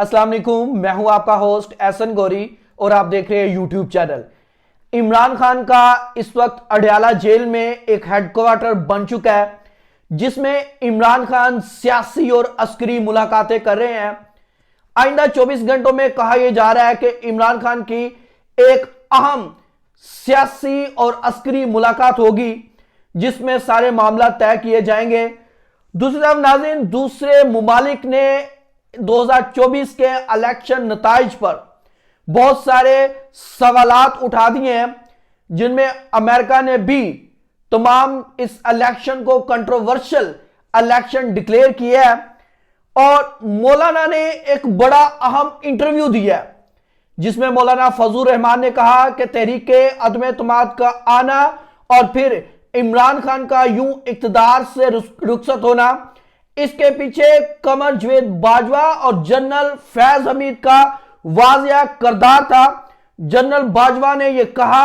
अस्सलाम वालेकुम, मैं हूं आपका होस्ट एहसन गौरी और आप देख रहे हैं यूट्यूब चैनल। इमरान खान का इस वक्त अडयाला जेल में एक हेडक्वार्टर बन चुका है जिसमें इमरान खान सियासी और अस्करी मुलाकातें कर रहे हैं। आइंदा 24 घंटों में कहा यह जा रहा है कि इमरान खान की एक अहम सियासी और अस्करी मुलाकात होगी जिसमें सारे मामला तय किए जाएंगे। दूसरी तरफ नाज़रीन, दूसरे मुमालिक ने 2024 के इलेक्शन नताइज पर बहुत सारे सवालात उठा दिए हैं जिनमें अमेरिका ने भी तमाम इस इलेक्शन को कंट्रोवर्शियल इलेक्शन डिक्लेयर किया है और मौलाना ने एक बड़ा अहम इंटरव्यू दिया है जिसमें मौलाना फजलुर रहमान ने कहा कि तहरीके अदम एतमाद का आना और फिर इमरान खान का यूं इक्तदार से रुखसत होना, इसके पीछे कमर जवेद बाजवा और जनरल फैज हमीद का वाजिया किरदार था। जनरल बाजवा ने यह कहा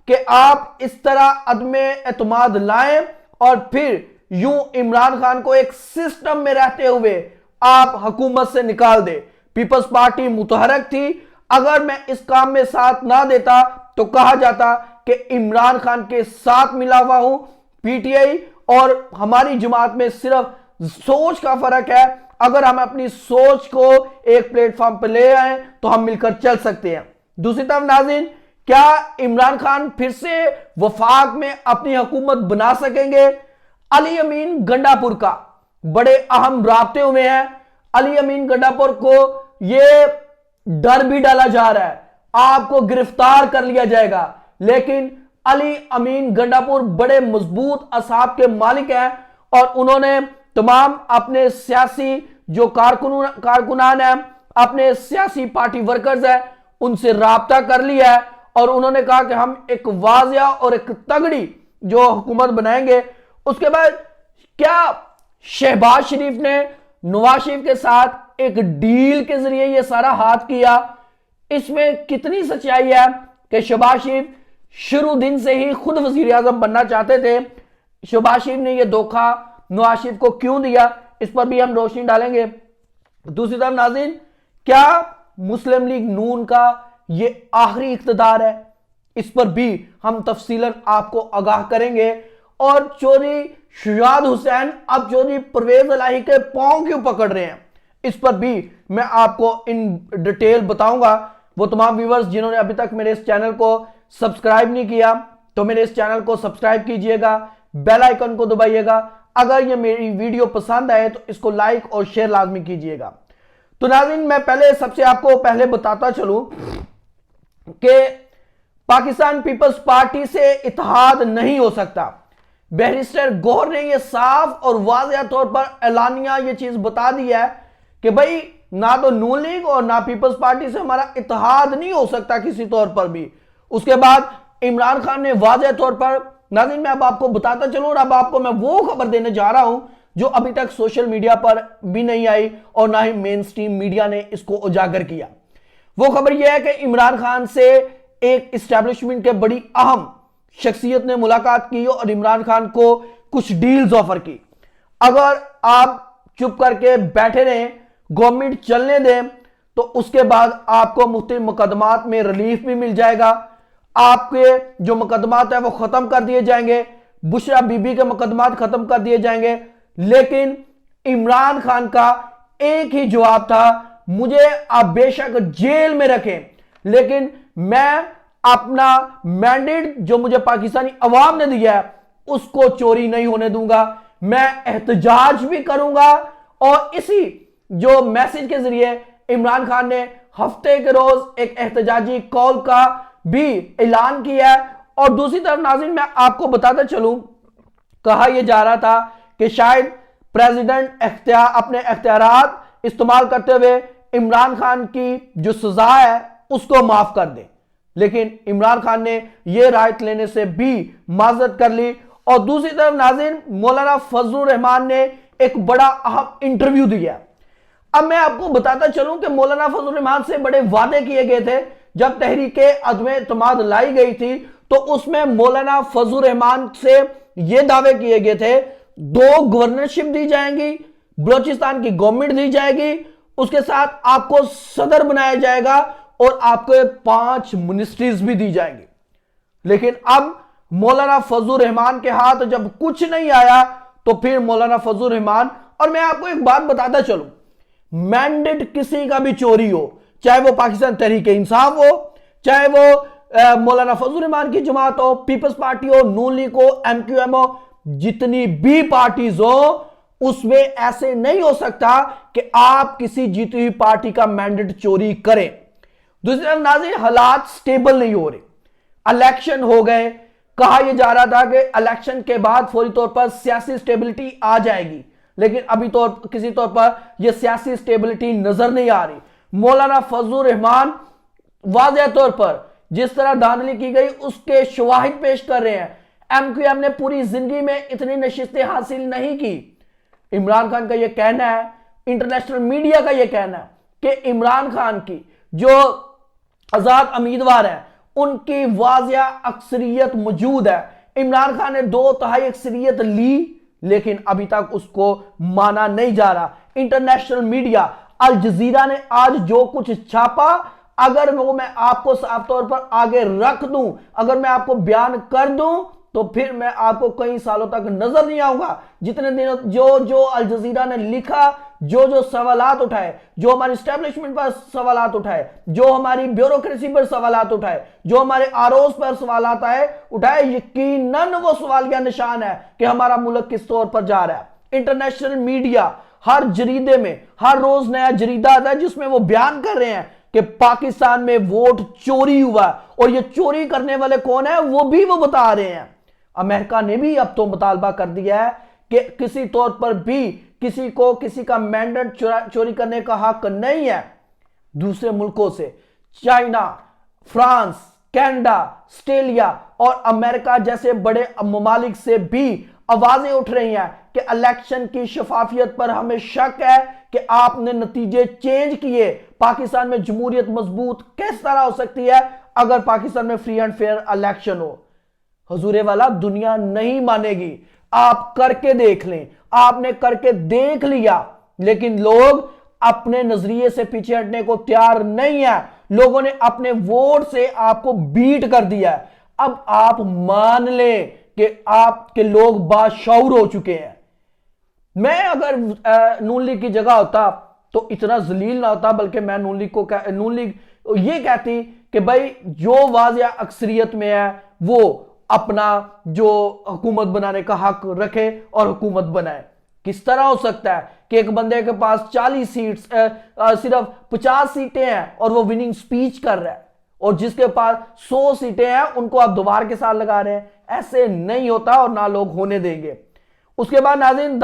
कि आप इस तरह अदमे एतमाद लाएं और फिर यूं इमरान खान को एक सिस्टम में रहते हुए आप हुकूमत से निकाल दे। पीपल्स पार्टी मुतहरक थी, अगर मैं इस काम में साथ ना देता तो कहा जाता कि इमरान खान के साथ मिला हुआ हूं। पीटीआई और हमारी जमात में सिर्फ सोच का फर्क है, अगर हम अपनी सोच को एक प्लेटफॉर्म पर ले आए तो हम मिलकर चल सकते हैं। दूसरी तरफ नाज़रीन, क्या इमरान खान फिर से वफाक में अपनी हुकूमत बना सकेंगे? अली अमीन गंडापुर का बड़े अहम राब्ते हुए हैं। अली अमीन गंडापुर को यह डर भी डाला जा रहा है आपको गिरफ्तार कर लिया जाएगा, लेकिन अली अमीन गंडापुर बड़े मजबूत असाब के मालिक हैं और उन्होंने तमाम अपने सियासी जो कारकुनान हैं, अपने सियासी पार्टी वर्कर्स हैं, उनसे राब्ता कर लिया है और उन्होंने कहा कि हम एक वाजिया और एक तगड़ी जो हुकूमत बनाएंगे। उसके बाद क्या शहबाज शरीफ ने नवाज शरीफ के साथ एक डील के जरिए यह सारा हाथ किया? इसमें कितनी सच्चाई है कि शहबाज शरीफ शुरू दिन से ही खुद वजीर आजम बनना चाहते थे? शहबाज शरीफ ने यह धोखा नवाज शरीफ को क्यों दिया, इस पर भी हम रोशनी डालेंगे। दूसरी तरफ नाज़रीन, क्या मुस्लिम लीग नून का यह आखिरी इख्तिदार है? इस पर भी हम तफसीलन आपको आगाह करेंगे। और चौधरी शुजात हुसैन अब चौधरी परवेज इलाही के पांव क्यों पकड़ रहे हैं, इस पर भी मैं आपको इन डिटेल बताऊंगा। वो तमाम व्यूअर्स जिन्होंने अभी तक मेरे इस चैनल को सब्सक्राइब नहीं किया तो मेरे इस चैनल को सब्सक्राइब कीजिएगा, बेल आइकन को दबाइएगा। अगर ये मेरी वीडियो पसंद आए तो इसको लाइक और शेयर लाजमी कीजिएगा। तो नाज़रीन, मैं पहले सबसे आपको पहले बताता चलूं कि पाकिस्तान पीपल्स पार्टी से इत्तेहाद नहीं हो सकता। बैरिस्टर गौहर ने यह साफ और वाज़ेह तौर पर ऐलानिया यह चीज बता दी है कि भाई ना तो नून लीग और ना पीपल्स पार्टी से हमारा इत्तेहाद नहीं हो सकता किसी तौर पर भी। उसके बाद इमरान खान ने वाज़ेह तौर पर, नाज़रीन मैं अब आपको बताता चलूं और अब आपको मैं वो खबर देने जा रहा हूं जो अभी तक सोशल मीडिया पर भी नहीं आई और ना ही मेन स्ट्रीम मीडिया ने इसको उजागर किया। वो खबर यह है कि इमरान खान से एक इस्टेब्लिशमेंट के बड़ी अहम शख्सियत ने मुलाकात की और इमरान खान को कुछ डील्स ऑफर की। अगर आप चुप करके बैठे रहें, गवर्नमेंट चलने दें, तो उसके बाद आपको मुख्तलिफ मुकदमात में रिलीफ भी मिल जाएगा। आपके जो मुकदमात है वो खत्म कर दिए जाएंगे, बुशरा बीबी के मुकदमात खत्म कर दिए जाएंगे। लेकिन इमरान खान का एक ही जवाब था, मुझे आप बेशक जेल में रखें लेकिन मैं अपना मैंडेट जो मुझे पाकिस्तानी अवाम ने दिया है उसको चोरी नहीं होने दूंगा। मैं एहतजाज भी करूंगा और इसी जो मैसेज के जरिए इमरान खान ने हफ्ते के रोज एक एहतजाजी कॉल का भी ऐलान किया है। और दूसरी तरफ नाज़रीन मैं आपको बताता चलूं, कहा यह जा रहा था कि शायद प्रेसिडेंट अपने इख्तियारात इस्तेमाल करते हुए इमरान खान की जो सजा है उसको माफ कर दे, लेकिन इमरान खान ने यह रायत लेने से भी माजरत कर ली। और दूसरी तरफ नाज़रीन, मौलाना फजलुर रहमान ने एक बड़ा अहम इंटरव्यू दिया। अब मैं आपको बताता चलूं कि मौलाना फजलुर रहमान से बड़े वादे किए गए थे। जब तहरीके अदम एतमाद लाई गई थी तो उसमें मौलाना फजलुर रहमान से यह दावे किए गए थे 2 गवर्नरशिप दी जाएंगी, बलोचिस्तान की गवर्नमेंट दी जाएगी उसके साथ आपको सदर बनाया जाएगा और आपको 5 मिनिस्ट्रीज भी दी जाएंगी। लेकिन अब मौलाना फजल रहमान के हाथ जब कुछ नहीं आया तो फिर मौलाना फजल रहमान, और मैं आपको एक बात बताता चलूं, मैंडेट किसी का भी चोरी हो, चाहे वो पाकिस्तान तहरीक इंसाफ हो, चाहे वो मौलाना फजल रहमान की जमात हो, पीपल्स पार्टी हो, नून लीग हो, MQM हो, जितनी भी पार्टीज हो, उसमें ऐसे नहीं हो सकता कि आप किसी जीती हुई पार्टी का मैंडेट चोरी करें। दूसरी तरफ नाज़रीन, हालात स्टेबल नहीं हो रहे, इलेक्शन हो गए, कहा यह जा रहा था कि इलेक्शन के बाद फौरी तौर पर सियासी स्टेबिलिटी आ जाएगी, लेकिन अभी तो किसी तौर पर यह सियासी स्टेबिलिटी नजर नहीं आ रही। मौलाना फजल रहमान वाज़ेह तौर पर जिस तरह धांधली की गई उसके शवाहिद पेश कर रहे हैं। MQM ने पूरी जिंदगी में इतनी नशिस्तें हासिल नहीं की। इमरान खान का यह कहना है, इंटरनेशनल मीडिया का यह कहना है कि इमरान खान की जो आजाद उम्मीदवार है उनकी वाज़ेह अक्सरियत मौजूद है। इमरान खान ने 2/3 अक्सरियत ली, लेकिन अभी तक उसको माना नहीं जा रहा। इंटरनेशनल मीडिया अल जजीरा ने आज जो कुछ छापा, अगर वो मैं आपको साफ तौर पर आगे रख दूं, अगर मैं आपको बयान कर दूं, तो फिर मैं आपको कई सालों तक नजर नहीं आऊंगा। जितने दिनों जो अल जजीरा ने लिखा, जो सवालात उठाए, जो हमारी स्टैब्लिशमेंट पर सवालात उठाए, जो हमारी ब्यूरोक्रेसी पर सवालात उठाए, जो हमारे आरोज पर सवालात उठाए, यकीनन वो सवालिया निशान है कि हमारा मुल्क किस तौर पर जा रहा है। इंटरनेशनल मीडिया हर जरीदे में हर रोज नया जरीदा आता है जिसमें वो बयान कर रहे हैं कि पाकिस्तान में वोट चोरी हुआ, और ये चोरी करने वाले कौन है वो भी वो बता रहे हैं। अमेरिका ने भी अब तो मुतालबा कर दिया है कि किसी तौर पर भी किसी को किसी का मैंडेट चोरी करने का हक नहीं है। दूसरे मुल्कों से, चाइना, फ्रांस, कनाडा, ऑस्ट्रेलिया और अमेरिका जैसे बड़े ममालिक से भी आवाजें उठ रही हैं कि इलेक्शन की शफाफियत पर हमें शक है कि आपने नतीजे चेंज किए। पाकिस्तान में जमहूरियत मजबूत किस तरह हो सकती है अगर पाकिस्तान में फ्री एंड फेयर इलेक्शन हो? हुजूरे वाला, दुनिया नहीं मानेगी। आप करके देख लें, आपने करके देख लिया, लेकिन लोग अपने नजरिए से पीछे हटने को तैयार नहीं है। लोगों ने अपने वोट से आपको बीट कर दिया है। अब आप मान लें कि आपके लोग बाशऊर हो चुके हैं। मैं अगर नून लीग की जगह होता तो इतना जलील ना होता, बल्कि मैं नून लीग ये कहती कि भाई जो वाज़ेह अक्सरियत में है वो अपना जो हुकूमत बनाने का हक रखे और हुकूमत बनाए। किस तरह हो सकता है कि एक बंदे के पास 40 सीट्स सिर्फ 50 सीटें हैं और वो विनिंग स्पीच कर रहा है, और जिसके पास 100 सीटें हैं उनको आप दोबारा के साथ लगा रहे हैं? ऐसे नहीं होता और ना लोग होने देंगे। उसके बाद नाज़रीन,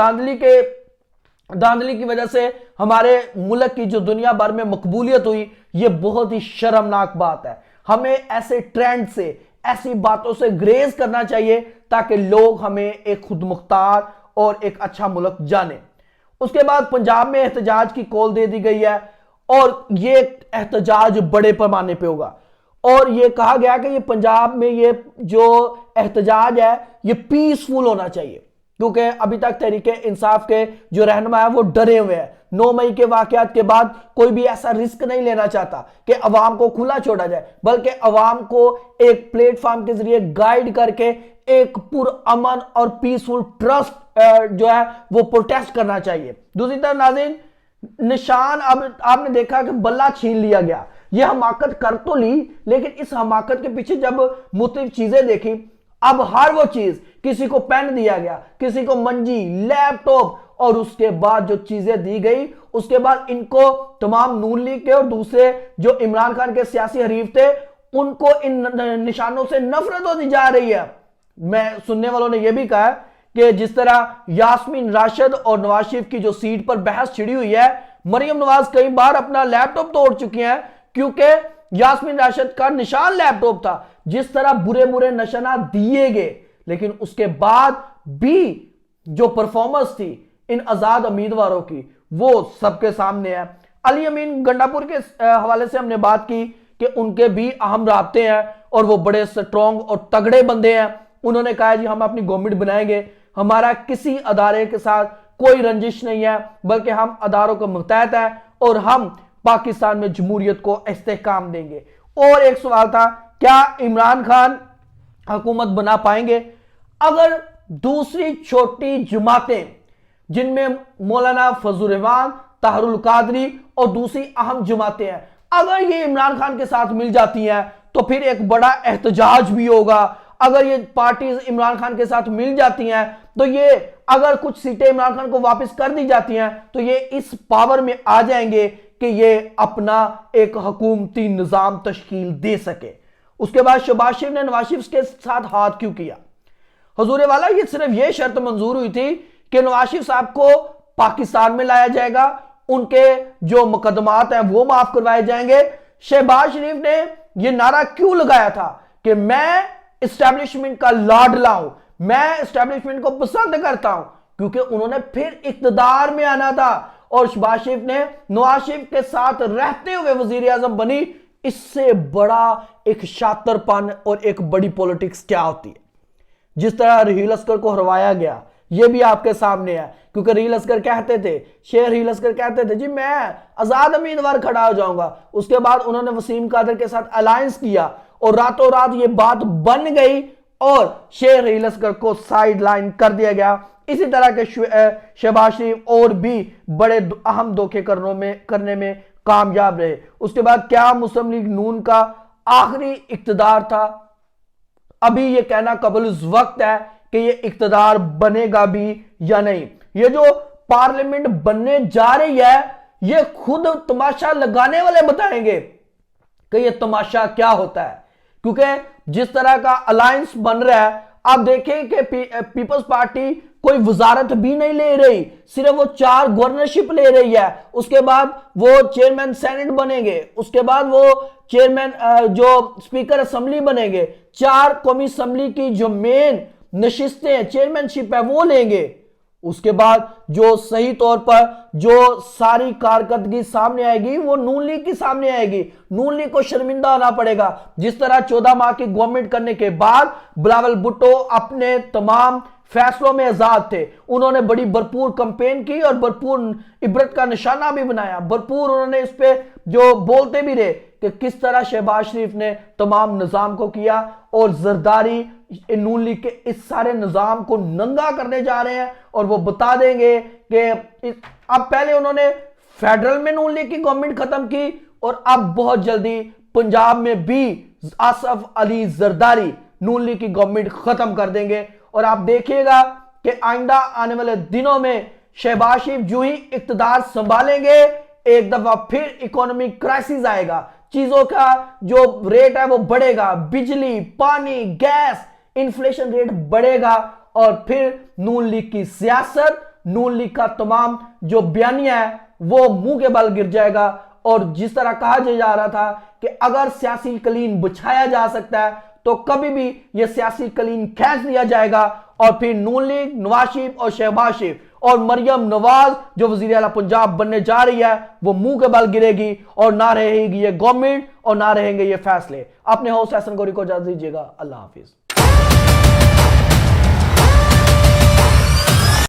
धांधली की वजह से हमारे मुल्क की जो दुनिया भर में मकबूलियत हुई, ये बहुत ही शर्मनाक बात है। हमें ऐसे ट्रेंड से, ऐसी बातों से ग्रेज करना चाहिए ताकि लोग हमें एक खुद मुख्तार और एक अच्छा मुल्क जाने। उसके बाद पंजाब में एहतजाज की कॉल दे दी गई है, और ये एहतजाज बड़े पैमाने पे होगा, और ये कहा गया कि ये पंजाब में ये जो एहतजाज है ये पीसफुल होना चाहिए, क्योंकि अभी तक तहरीक इंसाफ के जो रहनुमा है वो डरे हुए हैं। 9 मई के वाकयात के बाद कोई भी ऐसा रिस्क नहीं लेना चाहता कि अवाम को खुला छोड़ा जाए, बल्कि अवाम को एक प्लेटफॉर्म के जरिए गाइड करके एक पुरअमन और पीसफुल ट्रस्ट जो है वो प्रोटेस्ट करना चाहिए। दूसरी तरफ नाज़रीन, निशान, अब आपने देखा कि बल्ला छीन लिया गया। यह हमाकत कर तो ली, लेकिन इस हमाकत के पीछे जब मुख्तलिफ चीजें देखी, अब हर वो चीज, किसी को पेन दिया गया, किसी को मंजी, लैपटॉप, और उसके बाद जो चीजें दी गई, उसके बाद इनको तमाम नून लीग के और दूसरे जो इमरान खान के सियासी हरीफ थे उनको इन निशानों से नफरत होती जा रही है। मैं सुनने वालों ने यह भी कहा कि जिस तरह यास्मीन राशिद और नवाज शरीफ की जो सीट पर बहस छिड़ी हुई है, मरियम नवाज कई बार अपना लैपटॉप तोड़ चुकी हैं क्योंकि यास्मीन राशिद का निशान लैपटॉप था। जिस तरह बुरे बुरे निशाना दिए गए, लेकिन उसके बाद भी जो परफॉर्मेंस थी इन आजाद उम्मीदवारों की वो सबके सामने है। अली अमीन गंडापुर के हवाले से हमने बात की कि उनके भी अहम राब्ते हैं और वो बड़े स्ट्रॉन्ग और तगड़े बंदे हैं। उन्होंने कहा जी हम अपनी गवर्नमेंट बनाएंगे, हमारा किसी अदारे के साथ कोई रंजिश नहीं है, बल्कि हम अदारों को मुतहत है और हम पाकिस्तान में जमहूरियत को इस्तेहकाम देंगे। और एक सवाल था, क्या इमरान खान हुकूमत बना पाएंगे? अगर दूसरी छोटी जमातें जिनमें मौलाना फजल रहमान, ताहरुल कादरी और दूसरी अहम जमातें हैं, अगर ये इमरान खान के साथ मिल जाती हैं तो फिर एक बड़ा एहतजाज भी होगा। अगर ये पार्टीज इमरान खान के साथ मिल जाती हैं तो ये, अगर कुछ सीटें इमरान खान को वापस कर दी जाती हैं तो ये इस पावर में आ जाएंगे कि ये अपना एक हुकूमती निजाम तश्कील दे सके। उसके बाद शहबाज शरीफ ने नवाज शरीफ के साथ हाथ क्यों किया? हुजूर वाला, ये सिर्फ ये शर्त मंजूर हुई थी कि नवाज शरीफ साहब को पाकिस्तान में लाया जाएगा, उनके जो मुकदमात हैं वो माफ करवाए जाएंगे। शहबाज शरीफ ने यह नारा क्यों लगाया था कि मैं एस्टैब्लिशमेंट का लाडला हूं, मैं एस्टैब्लिशमेंट को पसंद करता हूं, क्योंकि उन्होंने फिर इक्तदार में आना था। और शहबाज शरीफ ने नवाज शरीफ के साथ रहते हुए वजीर आजम बनी। इससे बड़ा एक शातरपन और एक बड़ी पॉलिटिक्स क्या होती है? जिस तरह रहील असगर को हरवाया गया, यह भी आपके सामने है, क्योंकि रहील असगर कहते थे, शेर रहील असगर कहते थे जी मैं आजाद उम्मीदवार खड़ा हो जाऊंगा। उसके बाद उन्होंने वसीम कादर के साथ अलायंस किया और रातों रात ये बात बन गई और शेर रहील असगर को साइड लाइन कर दिया गया। इसी तरह के शहबाज शरीफ और भी बड़े अहम धोखे करने में कामयाब रहे। उसके बाद क्या मुस्लिम लीग नून का आखिरी इक्तदार था? अभी यह कहना कबल उस वक्त है कि यह इक्तदार बनेगा भी या नहीं। यह जो पार्लियामेंट बनने जा रही है, यह खुद तमाशा लगाने वाले बताएंगे कि यह तमाशा क्या होता है। क्योंकि जिस तरह का अलायंस बन रहा है, आप देखें कि पीपल्स पार्टी कोई वजारत भी नहीं ले रही, सिर्फ वो 4 गवर्नरशिप ले रही है। उसके बाद वो चेयरमैन सेनेट बनेंगे, उसके बाद वो चेयरमैन जो स्पीकर असेंबली बनेंगे, 4 कौमी असेंबली की जो मेन नशिस्तें हैं, चेयरमैनशिप है, वो लेंगे। उसके बाद जो सही तौर पर जो सारी कारकर्दगी सामने आएगी वो नून लीग की सामने आएगी। नून लीग को शर्मिंदा होना पड़ेगा। जिस तरह 14 माह की गवर्नमेंट करने के बाद बिलावल भुट्टो अपने तमाम फैसलों में आजाद थे, उन्होंने बड़ी भरपूर कंपेन की और भरपूर इबरत का निशाना भी बनाया। भरपूर उन्होंने इस पे जो बोलते भी रहे कि किस तरह शहबाज शरीफ ने तमाम निजाम को किया और जरदारी नून लीग के इस सारे निजाम को नंगा करने जा रहे हैं। और वो बता देंगे कि अब पहले उन्होंने फेडरल में नून लीग की गवर्नमेंट खत्म की और अब बहुत जल्दी पंजाब में भी आसफ अली जरदारी नून लीग की गवर्नमेंट खत्म कर देंगे। और आप देखिएगा कि आइंदा आने वाले दिनों में शहबाज शरीफ जो ही इक्तदार संभालेंगे, एक दफा फिर इकोनॉमिक क्राइसिस आएगा, चीजों का जो रेट है वो बढ़ेगा, बिजली, पानी, गैस, इन्फ्लेशन रेट बढ़ेगा और फिर नून लीग की सियासत, नून लीग का तमाम जो बयानिया है वो मुंह के बल गिर जाएगा। और जिस तरह कहा जा रहा था कि अगर सियासी कलीन बिछाया जा सकता है तो कभी भी यह सियासी कलीन खींच लिया जाएगा और फिर नून लीग, नवाज शरीफ और शहबाज शरीफ और मरियम नवाज जो वजीर आला पंजाब बनने जा रही है वो मुंह के बल गिरेगी और ना रहेगी ये गवर्नमेंट और ना रहेंगे ये फैसले। अपने होस्ट एहसन गौरी को इजाजत दीजिएगा। अल्लाह हाफिज।